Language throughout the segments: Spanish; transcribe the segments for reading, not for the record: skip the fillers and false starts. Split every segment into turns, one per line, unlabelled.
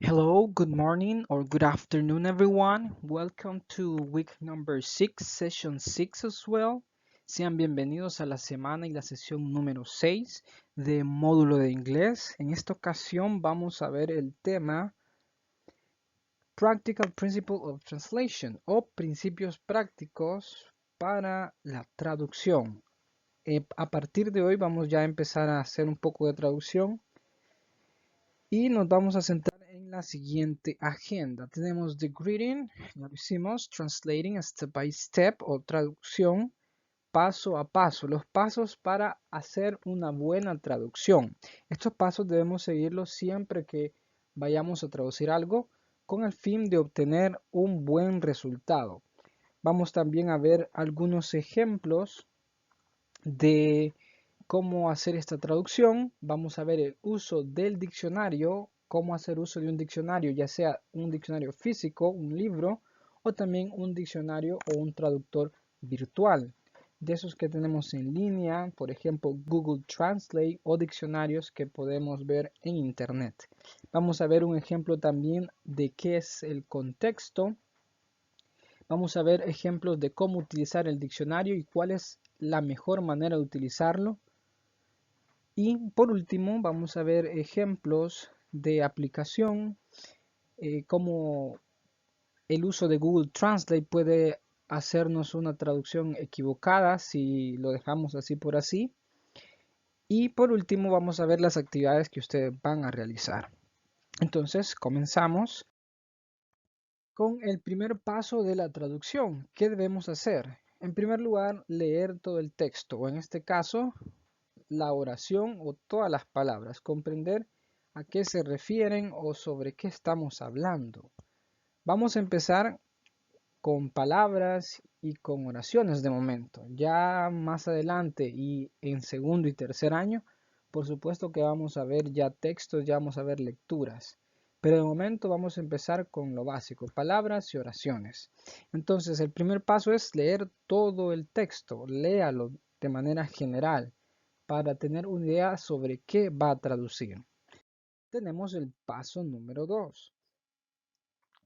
Hello, good morning or good afternoon, everyone. Welcome to week number 6, session 6 as well. Sean bienvenidos a la semana y la sesión número 6 de módulo de inglés. En esta ocasión vamos a ver el tema Practical Principle of Translation o principios prácticos para la traducción. A partir de hoy vamos ya a empezar a hacer un poco de traducción y nos vamos a centrar en la siguiente agenda. Tenemos the greeting, ya lo hicimos, translating step by step o traducción paso a paso, los pasos para hacer una buena traducción. Estos pasos debemos seguirlos siempre que vayamos a traducir algo con el fin de obtener un buen resultado. Vamos también a ver algunos ejemplos de cómo hacer esta traducción. Vamos a ver el uso del diccionario, cómo hacer uso de un diccionario, ya sea un diccionario físico, un libro, o también un diccionario o un traductor virtual. De esos que tenemos en línea, por ejemplo, Google Translate o diccionarios que podemos ver en Internet. Vamos a ver un ejemplo también de qué es el contexto. Vamos a ver ejemplos de cómo utilizar el diccionario y cuál es la mejor manera de utilizarlo. Y por último vamos a ver ejemplos de aplicación, cómo el uso de Google Translate puede hacernos una traducción equivocada si lo dejamos así por así. Y por último vamos a ver las actividades que ustedes van a realizar. Entonces comenzamos con el primer paso de la traducción. ¿Qué debemos hacer? En primer lugar, leer todo el texto, o en este caso, la oración o todas las palabras, comprender a qué se refieren o sobre qué estamos hablando. Vamos a empezar con palabras y con oraciones de momento. Ya más adelante y en segundo y tercer año, por supuesto que vamos a ver ya textos, ya vamos a ver lecturas. Pero de momento vamos a empezar con lo básico, palabras y oraciones. Entonces, el primer paso es leer todo el texto, léalo de manera general para tener una idea sobre qué va a traducir. Tenemos el paso número 2.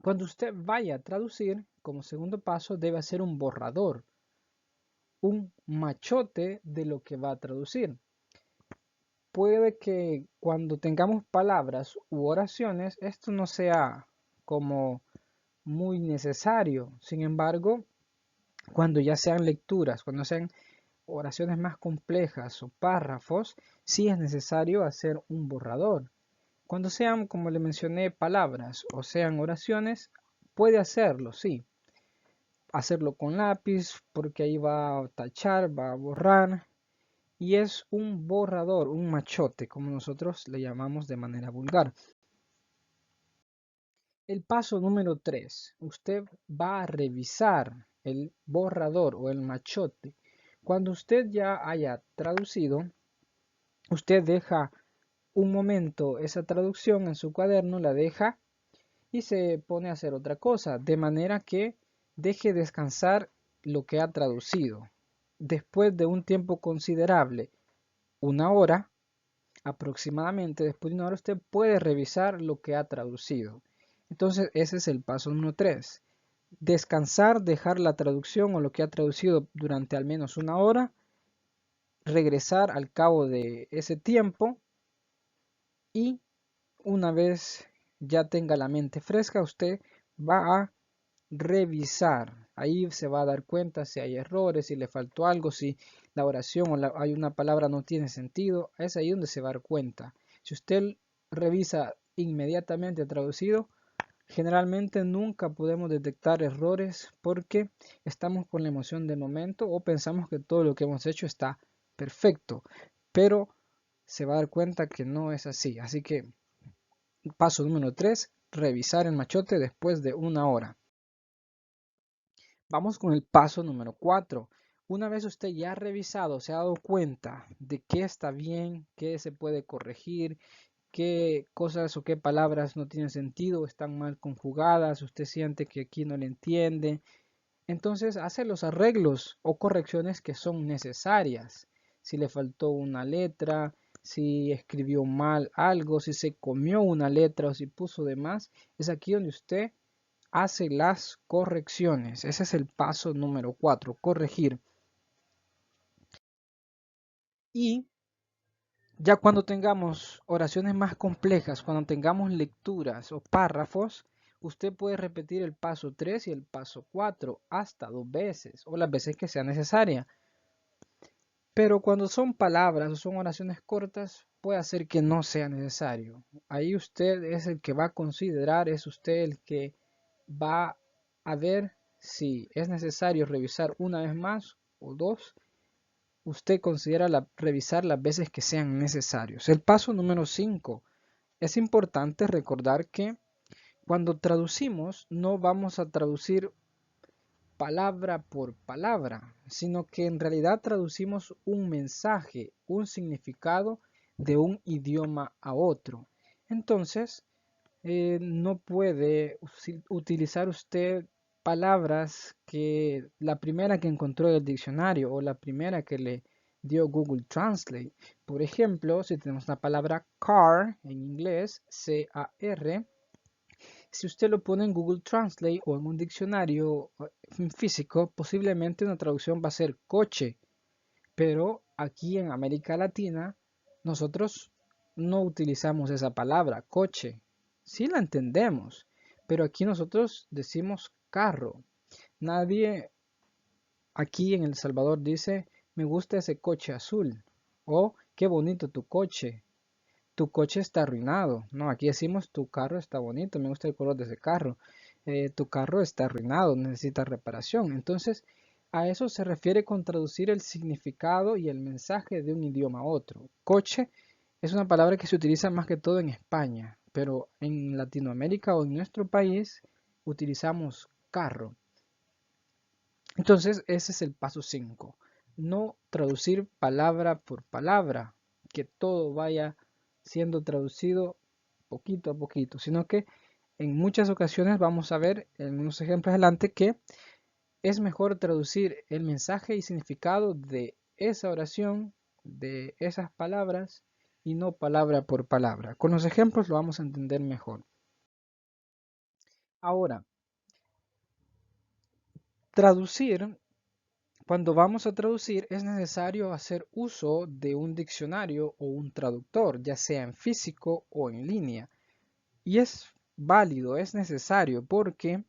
Cuando usted vaya a traducir, como segundo paso, debe hacer un borrador, un machote de lo que va a traducir. Puede que cuando tengamos palabras u oraciones, esto no sea como muy necesario. Sin embargo, cuando ya sean lecturas, cuando sean oraciones más complejas o párrafos, sí es necesario hacer un borrador. Cuando sean, como le mencioné, palabras o sean oraciones, puede hacerlo, sí. Hacerlo con lápiz, porque ahí va a tachar, va a borrar. Y es un borrador, un machote, como nosotros le llamamos de manera vulgar. El paso número 3. Usted va a revisar el borrador o el machote. Cuando usted ya haya traducido, usted deja un momento esa traducción en su cuaderno, la deja y se pone a hacer otra cosa, de manera que deje descansar lo que ha traducido. Después de un tiempo considerable, una hora aproximadamente, después de una hora usted puede revisar lo que ha traducido. Entonces ese es el paso número 3. Descansar, dejar la traducción o lo que ha traducido durante al menos una hora, regresar al cabo de ese tiempo y una vez ya tenga la mente fresca, usted va a revisar. Ahí se va a dar cuenta si hay errores, si le faltó algo, si la oración o hay una palabra no tiene sentido. Es ahí donde se va a dar cuenta. Si usted revisa inmediatamente traducido, generalmente nunca podemos detectar errores porque estamos con la emoción del momento o pensamos que todo lo que hemos hecho está perfecto. Pero se va a dar cuenta que no es así. Así que paso número 3, revisar el machote después de una hora. Vamos con el paso número 4. Una vez usted ya ha revisado, se ha dado cuenta de qué está bien, qué se puede corregir, qué cosas o qué palabras no tienen sentido, están mal conjugadas, usted siente que aquí no le entiende, entonces hace los arreglos o correcciones que son necesarias. Si le faltó una letra, si escribió mal algo, si se comió una letra o si puso de más. Es aquí donde usted hace las correcciones. Ese es el paso número 4, corregir. Y ya cuando tengamos oraciones más complejas, cuando tengamos lecturas o párrafos, usted puede repetir el paso 3 y el paso 4 hasta 2 veces o las veces que sea necesaria. Pero cuando son palabras o son oraciones cortas, puede hacer que no sea necesario. Ahí usted es el que va a considerar, es usted el que va a ver si es necesario revisar una vez más o dos. Usted considera revisar las veces que sean necesarios. El paso número 5. Es importante recordar que cuando traducimos no vamos a traducir palabra por palabra, sino que en realidad traducimos un mensaje, un significado de un idioma a otro. Entonces, no puede utilizar usted palabras que la primera que encontró en el diccionario o la primera que le dio Google Translate. Por ejemplo, si tenemos la palabra car en inglés, C-A-R, si usted lo pone en Google Translate o en un diccionario físico, posiblemente una traducción va a ser coche, pero aquí en América Latina nosotros no utilizamos esa palabra, coche. Sí la entendemos, pero aquí nosotros decimos carro. Nadie aquí en El Salvador dice, me gusta ese coche azul o qué bonito tu coche. Tu coche está arruinado. No, aquí decimos tu carro está bonito, me gusta el color de ese carro. Tu carro está arruinado, necesita reparación. Entonces, a eso se refiere con traducir el significado y el mensaje de un idioma a otro. Coche es una palabra que se utiliza más que todo en España, pero en Latinoamérica o en nuestro país utilizamos carro. Entonces, ese es el paso 5. No traducir palabra por palabra, que todo vaya siendo traducido poquito a poquito, sino que en muchas ocasiones vamos a ver en unos ejemplos adelante que es mejor traducir el mensaje y significado de esa oración, de esas palabras, y no palabra por palabra. Con los ejemplos lo vamos a entender mejor. Ahora, traducir. Cuando vamos a traducir es necesario hacer uso de un diccionario o un traductor, ya sea en físico o en línea. Y es válido, es necesario porque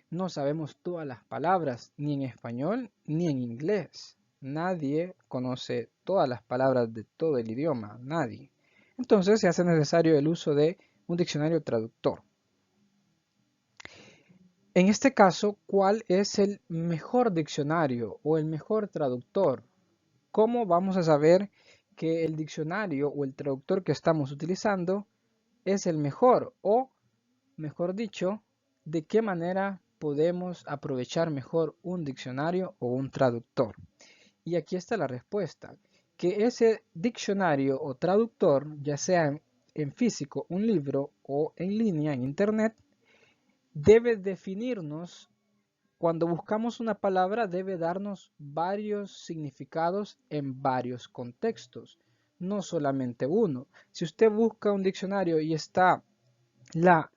no sabemos todas las palabras, ni en español ni en inglés. Nadie conoce todas las palabras de todo el idioma, nadie. Entonces se hace necesario el uso de un diccionario traductor. En este caso, ¿cuál es el mejor diccionario o el mejor traductor? ¿Cómo vamos a saber que el diccionario o el traductor que estamos utilizando es el mejor? O, mejor dicho, ¿de qué manera podemos aprovechar mejor un diccionario o un traductor? Y aquí está la respuesta, que ese diccionario o traductor, ya sea en físico, un libro o en línea, en internet, debe definirnos. Cuando buscamos una palabra debe darnos varios significados en varios contextos, no solamente uno. Si usted busca un diccionario y está la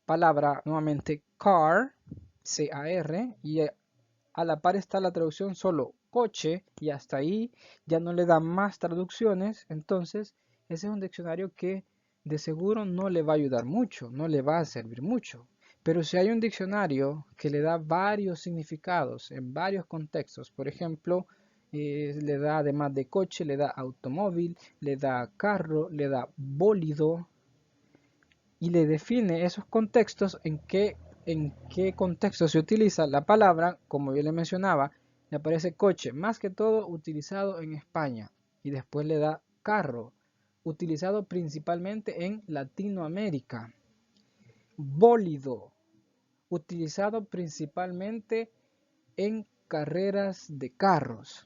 palabra nuevamente car, C-A-R, y a la par está la traducción solo coche, y hasta ahí ya no le da más traducciones, entonces ese es un diccionario que de seguro no le va a ayudar mucho, no le va a servir mucho. Pero si hay un diccionario que le da varios significados en varios contextos, por ejemplo, le da además de coche, le da automóvil, le da carro, le da bólido y le define esos contextos en qué contexto se utiliza la palabra, como yo le mencionaba, le aparece coche, más que todo utilizado en España y después le da carro, utilizado principalmente en Latinoamérica. Bólido, utilizado principalmente en carreras de carros.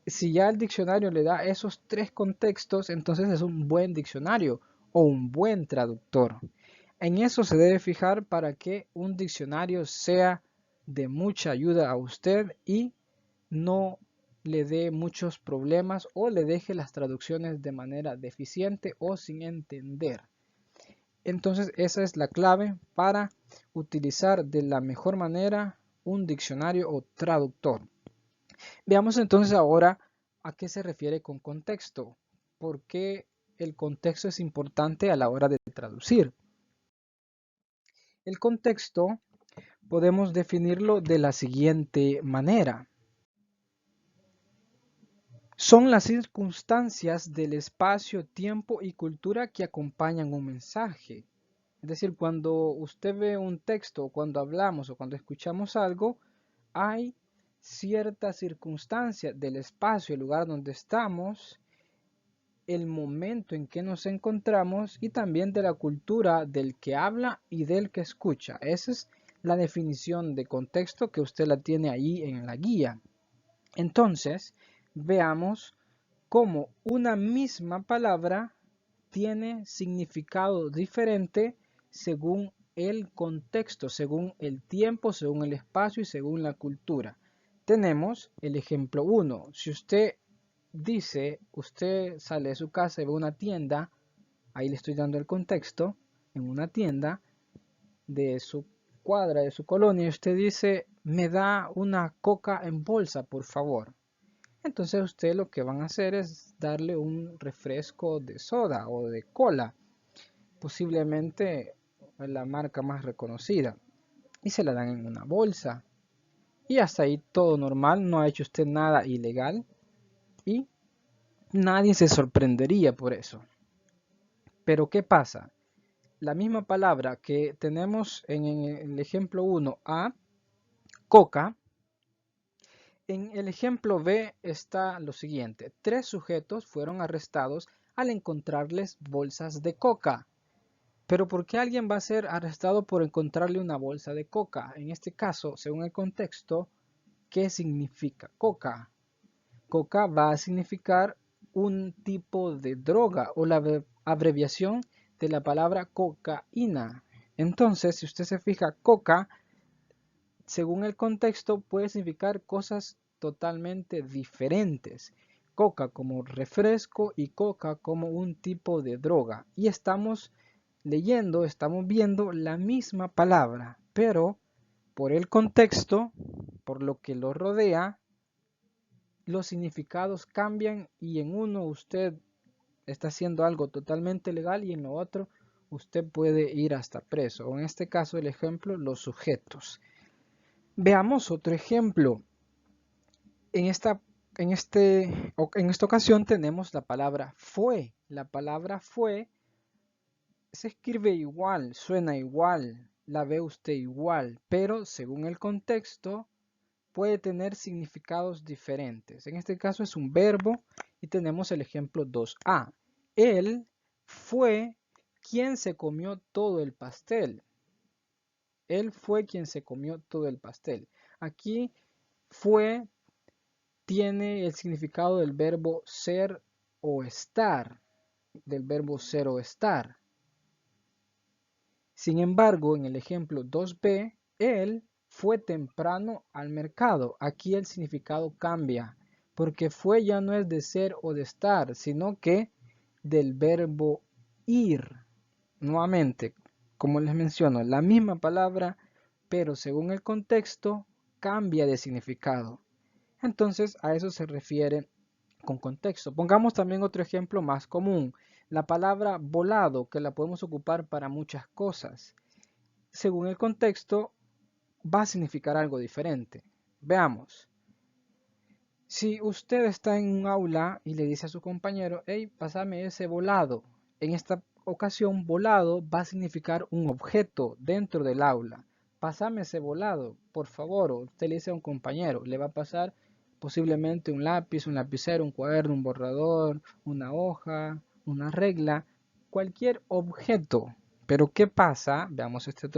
Si ya el diccionario le da esos tres contextos, entonces es un buen diccionario o un buen traductor. En eso se debe fijar para que un diccionario sea de mucha ayuda a usted y no le dé muchos problemas o le deje las traducciones de manera deficiente o sin entender. Entonces esa es la clave para utilizar de la mejor manera un diccionario o traductor. Veamos entonces ahora a qué se refiere con contexto. ¿Por qué el contexto es importante a la hora de traducir? El contexto podemos definirlo de la siguiente manera. Son las circunstancias del espacio, tiempo y cultura que acompañan un mensaje. Es decir, cuando usted ve un texto, cuando hablamos o cuando escuchamos algo, hay ciertas circunstancias del espacio, el lugar donde estamos, el momento en que nos encontramos y también de la cultura del que habla y del que escucha. Esa es la definición de contexto que usted la tiene ahí en la guía. Entonces, veamos cómo una misma palabra tiene significado diferente según el contexto, según el tiempo, según el espacio y según la cultura. Tenemos el ejemplo 1. Si usted dice, usted sale de su casa y ve una tienda, ahí le estoy dando el contexto, en una tienda de su cuadra, de su colonia, y usted dice, me da una coca en bolsa, por favor. Entonces usted lo que van a hacer es darle un refresco de soda o de cola, posiblemente la marca más reconocida, y se la dan en una bolsa. Y hasta ahí todo normal, no ha hecho usted nada ilegal y nadie se sorprendería por eso. Pero ¿qué pasa? La misma palabra que tenemos en el ejemplo 1 A, coca, en el ejemplo B está lo siguiente. 3 sujetos fueron arrestados al encontrarles bolsas de coca. Pero ¿por qué alguien va a ser arrestado por encontrarle una bolsa de coca? En este caso, según el contexto, ¿qué significa coca? Coca va a significar un tipo de droga o la abreviación de la palabra cocaína. Entonces, si usted se fija, coca, según el contexto, puede significar cosas totalmente diferentes. Coca como refresco y coca como un tipo de droga. Y estamos leyendo, estamos viendo la misma palabra, pero por el contexto, por lo que lo rodea, los significados cambian y en uno usted está haciendo algo totalmente legal y en lo otro usted puede ir hasta preso. O en este caso el ejemplo, los sujetos. Veamos otro ejemplo. En esta ocasión tenemos la palabra fue. La palabra fue se escribe igual, suena igual, la ve usted igual, pero según el contexto puede tener significados diferentes. En este caso es un verbo y tenemos el ejemplo 2A. Él fue quien se comió todo el pastel. Él fue quien se comió todo el pastel. Aquí fue tiene el significado del verbo ser o estar, del verbo ser o estar. Sin embargo, en el ejemplo 2b, él fue temprano al mercado. Aquí el significado cambia, porque fue ya no es de ser o de estar, sino que del verbo ir. Nuevamente, como les menciono, la misma palabra, pero según el contexto, cambia de significado. Entonces, a eso se refiere con contexto. Pongamos también otro ejemplo más común. La palabra volado, que la podemos ocupar para muchas cosas. Según el contexto, va a significar algo diferente. Veamos. Si usted está en un aula y le dice a su compañero, hey, pásame ese volado. En esta ocasión, volado va a significar un objeto dentro del aula. Pásame ese volado, por favor. Usted le dice a un compañero, le va a pasar posiblemente un lápiz, un lapicero, un cuaderno, un borrador, una hoja, una regla, cualquier objeto. Pero ¿qué pasa? Veamos este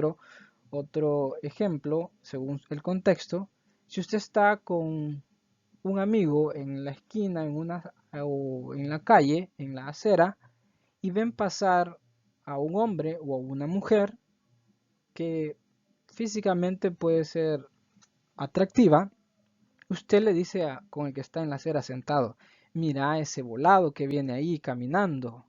otro ejemplo, según el contexto. Si usted está con un amigo en la esquina, o en la calle, en la acera, y ven pasar a un hombre o a una mujer que físicamente puede ser atractiva, Usted le dice con el que está en la acera sentado, mira ese volado que viene ahí caminando.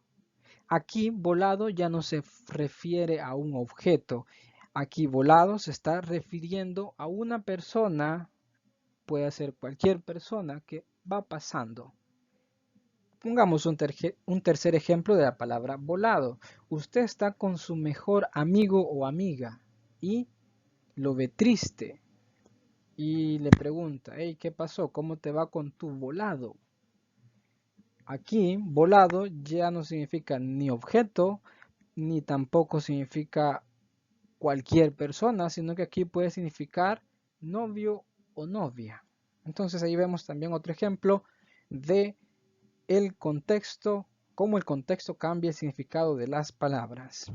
Aquí volado ya no se refiere a un objeto. Aquí volado se está refiriendo a una persona, puede ser cualquier persona que va pasando. Pongamos un tercer ejemplo de la palabra volado. Usted está con su mejor amigo o amiga y lo ve triste y le pregunta, hey, ¿qué pasó? ¿Cómo te va con tu volado? Aquí, volado ya no significa ni objeto, ni tampoco significa cualquier persona, sino que aquí puede significar novio o novia. Entonces ahí vemos también otro ejemplo de el contexto, cómo el contexto cambia el significado de las palabras.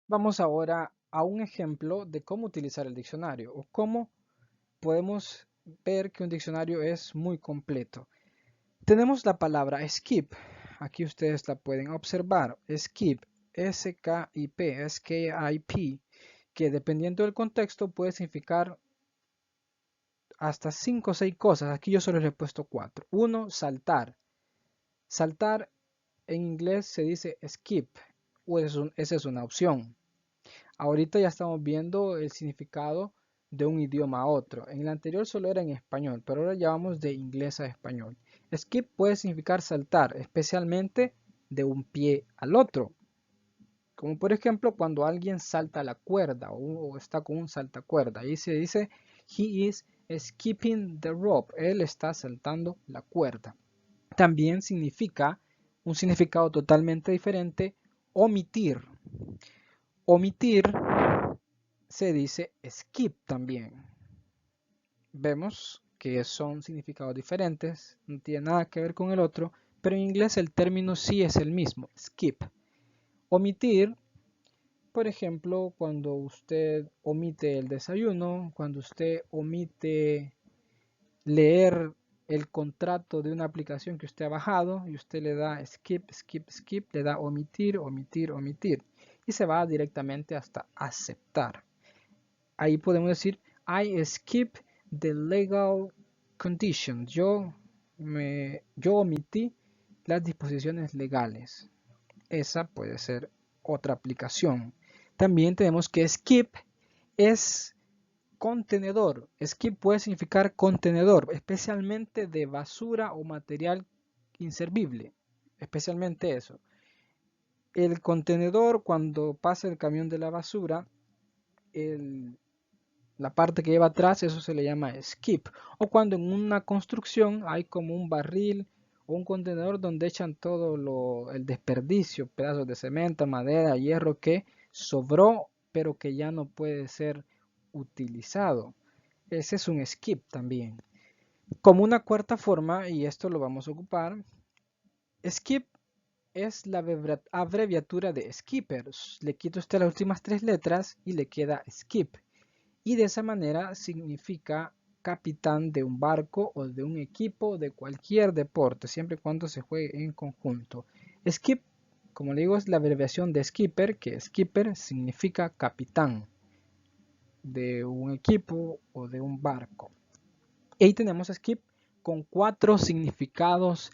Vamos ahora a un ejemplo de cómo utilizar el diccionario o cómo podemos ver que un diccionario es muy completo. Tenemos la palabra skip. Aquí ustedes la pueden observar. Skip, S-K-I-P, S-K-I-P, que dependiendo del contexto puede significar hasta 5 o 6 cosas. Aquí yo solo les he puesto 4. 1, saltar. Saltar en inglés se dice skip, o esa es una opción. Ahorita ya estamos viendo el significado de un idioma a otro. En el anterior solo era en español, pero ahora ya vamos de inglés a español. Skip puede significar saltar, especialmente de un pie al otro. Como por ejemplo cuando alguien salta la cuerda o está con un saltacuerda. Ahí se dice, he is skipping the rope. Él está saltando la cuerda. También significa un significado totalmente diferente, omitir. Omitir se dice skip también. Vemos que son significados diferentes, no tiene nada que ver con el otro, pero en inglés el término sí es el mismo, skip. Omitir, por ejemplo, cuando usted omite el desayuno, cuando usted omite leer el contrato de una aplicación que usted ha bajado y usted le da skip, skip, skip, le da omitir, omitir, omitir y se va directamente hasta aceptar. Ahí podemos decir I skip the legal conditions. Yo omití las disposiciones legales. Esa puede ser otra aplicación. También tenemos que skip es contenedor. Skip puede significar contenedor, especialmente de basura o material inservible. Especialmente eso. El contenedor, cuando pasa el camión de la basura, la parte que lleva atrás, eso se le llama skip. O cuando en una construcción hay como un barril o un contenedor donde echan todo el desperdicio, pedazos de cemento, madera, hierro que sobró, pero que ya no puede ser utilizado. Ese es un skip también. Como una cuarta forma, y esto lo vamos a ocupar, skip es la abreviatura de skipper. Le quita usted las últimas 3 letras y le queda skip. Y de esa manera significa capitán de un barco o de un equipo de cualquier deporte, siempre y cuando se juegue en conjunto. Skip, como le digo, es la abreviación de skipper, que skipper significa capitán de un equipo o de un barco. Y ahí tenemos skip con 4 significados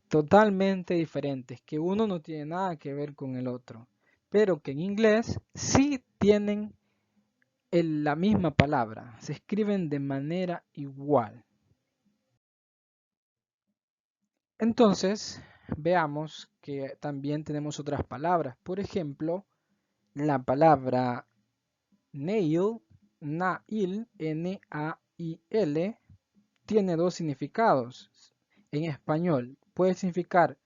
totalmente diferentes, que uno no tiene nada que ver con el otro, pero que en inglés sí tienen la misma palabra, se escriben de manera igual. Entonces, veamos que también tenemos otras palabras. Por ejemplo, la palabra nail, nail, N-A-I-L, tiene 2 significados. En español puede significar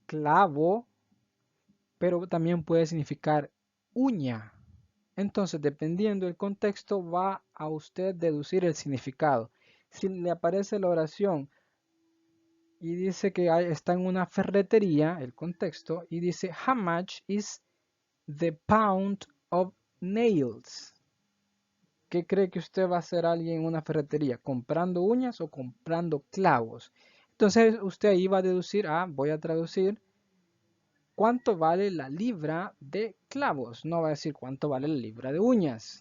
clavo, pero también puede significar uña. Entonces, dependiendo del contexto, va a usted deducir el significado. Si le aparece la oración y dice que está en una ferretería, el contexto, y dice, how much is the pound of nails? ¿Qué cree que usted va a hacer alguien en una ferretería? ¿Comprando uñas o comprando clavos? Entonces, usted ahí va a deducir, voy a traducir, ¿cuánto vale la libra de clavos? No va a decir cuánto vale la libra de uñas.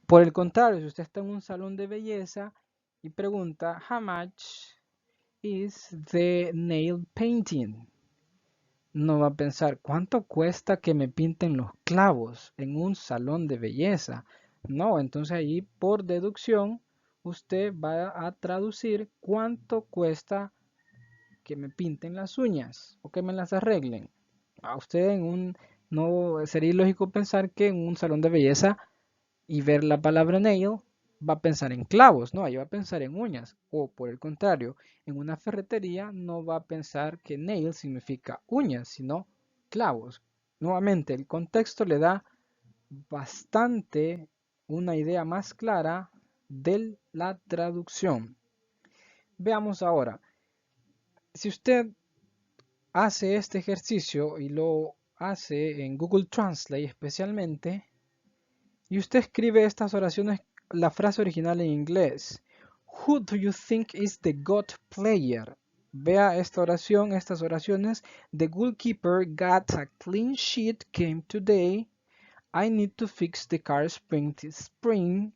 Por el contrario, si usted está en un salón de belleza y pregunta, how much is the nail painting? No va a pensar, ¿cuánto cuesta que me pinten los clavos en un salón de belleza? No, entonces ahí por deducción usted va a traducir cuánto cuesta que me pinten las uñas o que me las arreglen. A usted no sería ilógico pensar que en un salón de belleza y ver la palabra nail va a pensar en clavos, no, ahí va a pensar en uñas. O por el contrario, en una ferretería no va a pensar que nail significa uñas, sino clavos. Nuevamente, el contexto le da bastante una idea más clara de la traducción. Veamos ahora, si usted hace este ejercicio y lo hace en Google Translate especialmente, y usted escribe estas oraciones, la frase original en inglés. Who do you think is the God player? Vea esta oración, estas oraciones. The goalkeeper got a clean sheet game today. I need to fix the car spring.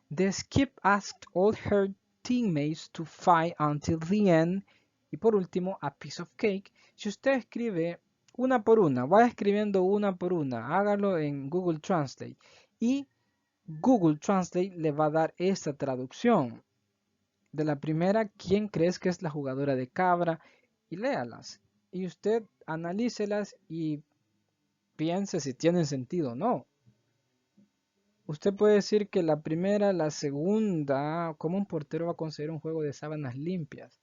The skip asked all her teammates to fight until the end. Y por último, a piece of cake. Si usted escribe una por una, vaya escribiendo una por una, hágalo en Google Translate. Y Google Translate le va a dar esta traducción. De la primera, ¿quién crees que es la jugadora de cabra? Y léalas. Y usted analícelas y piense si tienen sentido o no. Usted puede decir que la primera, la segunda, ¿cómo un portero va a conseguir un juego de sábanas limpias?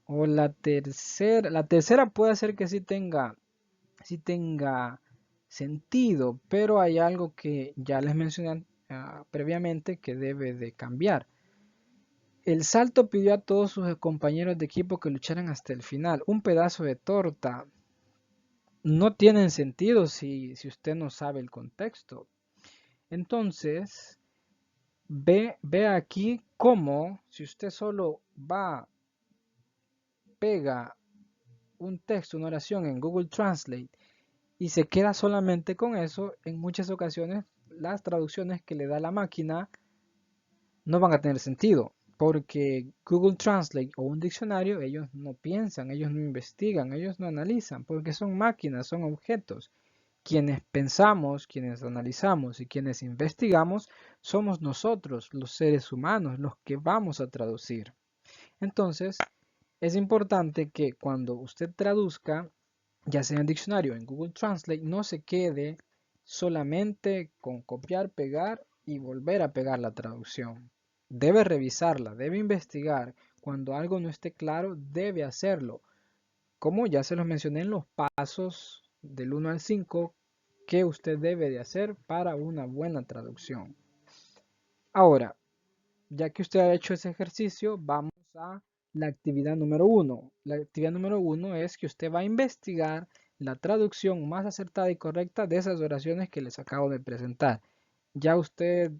O la tercera puede ser que sí tenga sentido, pero hay algo que ya les mencioné previamente que debe de cambiar. El salto pidió a todos sus compañeros de equipo que lucharan hasta el final. Un pedazo de torta. No tienen sentido si usted no sabe el contexto. Entonces, ve aquí cómo si usted solo pega un texto, una oración en Google Translate y se queda solamente con eso, en muchas ocasiones las traducciones que le da la máquina no van a tener sentido, porque Google Translate o un diccionario, ellos no piensan, ellos no investigan, ellos no analizan, porque son máquinas, son objetos. Quienes pensamos, quienes analizamos y quienes investigamos somos nosotros, los seres humanos, los que vamos a traducir. Entonces, es importante que cuando usted traduzca, ya sea en diccionario o en Google Translate, no se quede solamente con copiar, pegar y volver a pegar la traducción. Debe revisarla, debe investigar. Cuando algo no esté claro, debe hacerlo. Como ya se los mencioné en los pasos del 1 al 5 que usted debe de hacer para una buena traducción. Ahora, ya que usted ha hecho ese ejercicio, vamos a la actividad número 1. La actividad número 1 es que usted va a investigar la traducción más acertada y correcta de esas oraciones que les acabo de presentar. Ya usted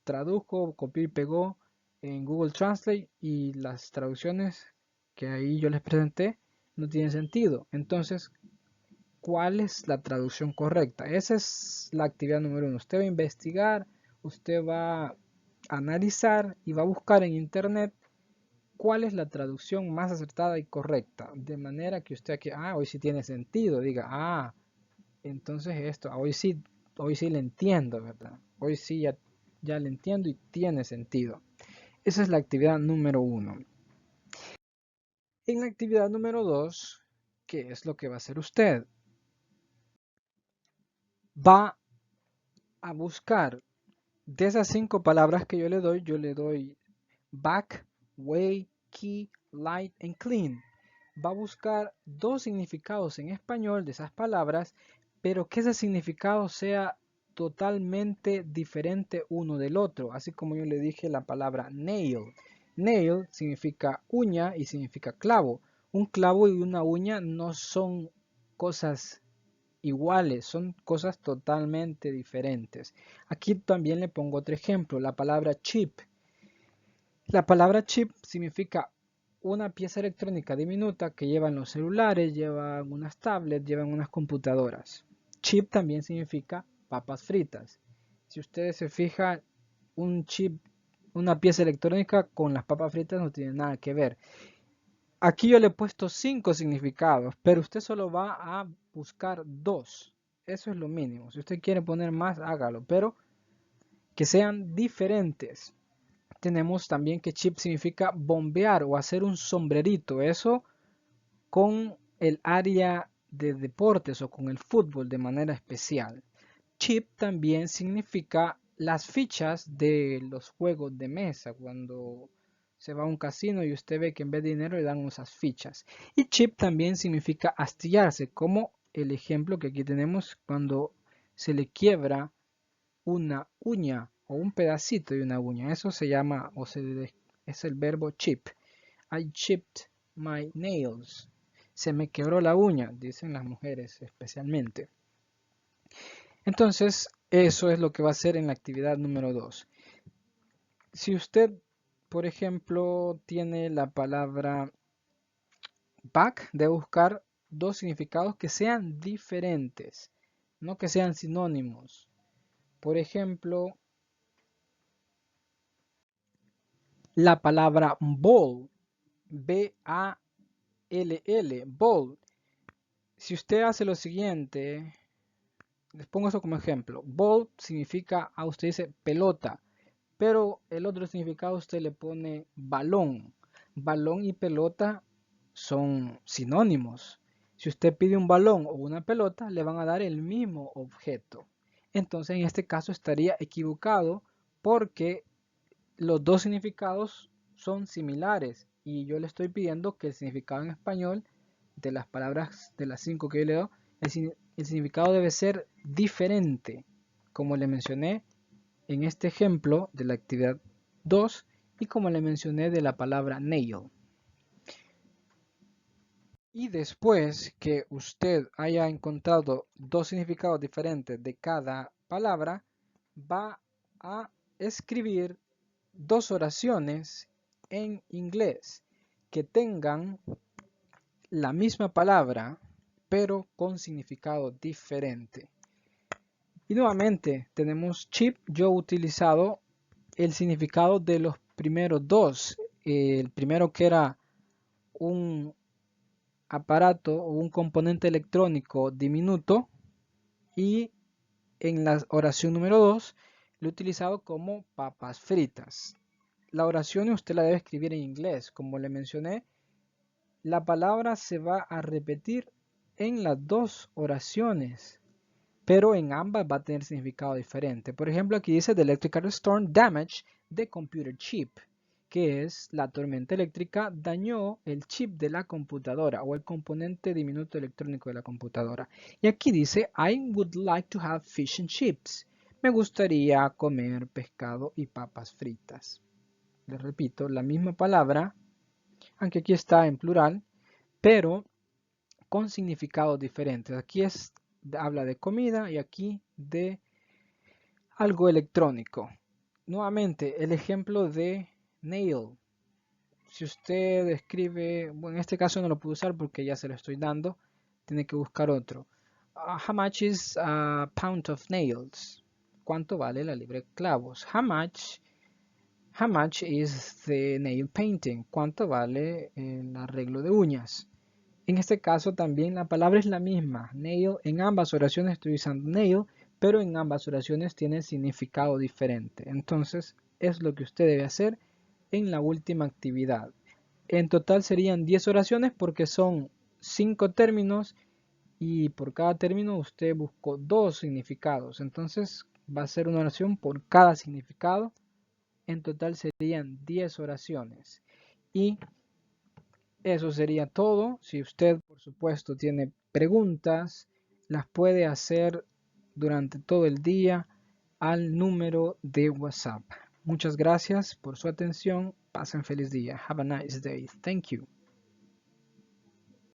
tradujo, copió y pegó en Google Translate y las traducciones que ahí yo les presenté no tienen sentido. Entonces, ¿cuál es la traducción correcta? Esa es la actividad número 1. Usted va a investigar, usted va a analizar y va a buscar en internet cuál es la traducción más acertada y correcta, de manera que usted aquí, hoy sí tiene sentido, diga, entonces esto, hoy sí le entiendo, ¿verdad? Hoy sí ya le entiendo y tiene sentido. Esa es la actividad número 1. En la actividad número 2, ¿qué es lo que va a hacer usted? Va a buscar de esas 5 palabras que yo le doy back, way, key, light and clean. Va a buscar 2 significados en español de esas palabras, pero que ese significado sea totalmente diferente uno del otro, así como yo le dije la palabra nail. Nail significa uña y significa clavo. Un clavo y una uña no son cosas iguales, son cosas totalmente diferentes. Aquí también le pongo otro ejemplo, la palabra chip. La palabra chip significa una pieza electrónica diminuta que llevan los celulares, llevan unas tablets, llevan unas computadoras. Chip también significa papas fritas. Si ustedes se fijan, un chip una pieza electrónica con las papas fritas no tiene nada que ver. Aquí yo le he puesto 5 significados, pero usted solo va a buscar 2. Eso es lo mínimo. Si usted quiere poner más, hágalo, pero que sean diferentes. Tenemos también que chip significa bombear o hacer un sombrerito. Eso con el área de deportes o con el fútbol de manera especial. Chip también significa las fichas de los juegos de mesa. Cuando se va a un casino y usted ve que en vez de dinero le dan esas fichas. Y chip también significa astillarse, como el ejemplo que aquí tenemos cuando se le quiebra una uña o un pedacito de una uña. Eso se llama es el verbo chip. I chipped my nails. Se me quebró la uña, dicen las mujeres especialmente. Entonces, eso es lo que va a hacer en la actividad número 2. Si usted, por ejemplo, tiene la palabra back, debe buscar 2 significados que sean diferentes, no que sean sinónimos. Por ejemplo, la palabra ball, B-A-L-L, ball. Si usted hace lo siguiente, les pongo eso como ejemplo. Ball significa, usted dice pelota, pero el otro significado usted le pone balón. Balón y pelota son sinónimos. Si usted pide un balón o una pelota, le van a dar el mismo objeto. Entonces, en este caso estaría equivocado porque los dos significados son similares y yo le estoy pidiendo que el significado en español de las palabras de las 5 que yo leo, el significado debe ser diferente, como le mencioné en este ejemplo de la actividad 2 y como le mencioné de la palabra nail. Y después que usted haya encontrado 2 significados diferentes de cada palabra, va a escribir 2 oraciones en inglés que tengan la misma palabra pero con significado diferente. Y nuevamente tenemos chip. Yo he utilizado el significado de los primeros 2. El primero que era un aparato o un componente electrónico diminuto, y en la oración número 2 lo he utilizado como papas fritas. La oración usted la debe escribir en inglés. Como le mencioné, la palabra se va a repetir en las 2 oraciones, pero en ambas va a tener significado diferente. Por ejemplo, aquí dice: The electrical storm damaged the computer chip, que es la tormenta eléctrica dañó el chip de la computadora o el componente diminuto electrónico de la computadora. Y aquí dice: I would like to have fish and chips. Me gustaría comer pescado y papas fritas. Les repito, la misma palabra, aunque aquí está en plural, pero con significados diferentes. Aquí habla de comida y aquí de algo electrónico. Nuevamente, el ejemplo de nail. Si usted escribe, bueno, en este caso no lo puedo usar porque ya se lo estoy dando, tiene que buscar otro. How much is a pound of nails? ¿Cuánto vale la libra de clavos? How much is the nail painting? ¿Cuánto vale el arreglo de uñas? En este caso también la palabra es la misma, nail. En ambas oraciones estoy usando nail, pero en ambas oraciones tiene significado diferente. Entonces es lo que usted debe hacer en la última actividad. En total serían 10 oraciones porque son 5 términos y por cada término usted buscó 2 significados. Entonces va a ser una oración por cada significado. En total serían 10 oraciones. Y eso sería todo. Si usted, por supuesto, tiene preguntas, las puede hacer durante todo el día al número de WhatsApp. Muchas gracias por su atención. Pasen feliz día. Have a nice day. Thank you.